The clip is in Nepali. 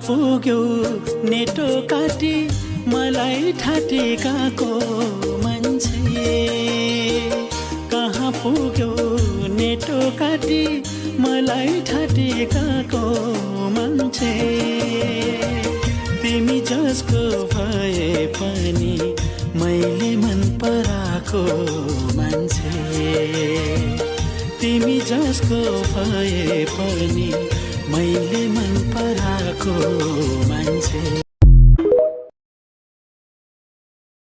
पुग्यो नेटो काटी मलाई ठाटेकाको मान्छे कहाँ पुग्यो नेटो काटी मलाई ठाटेकाको मान्छे तिमी जसको भए पनि मैले मन पराको मान्छे तिमी जसको भए पनि मैले मन पराको मान्छे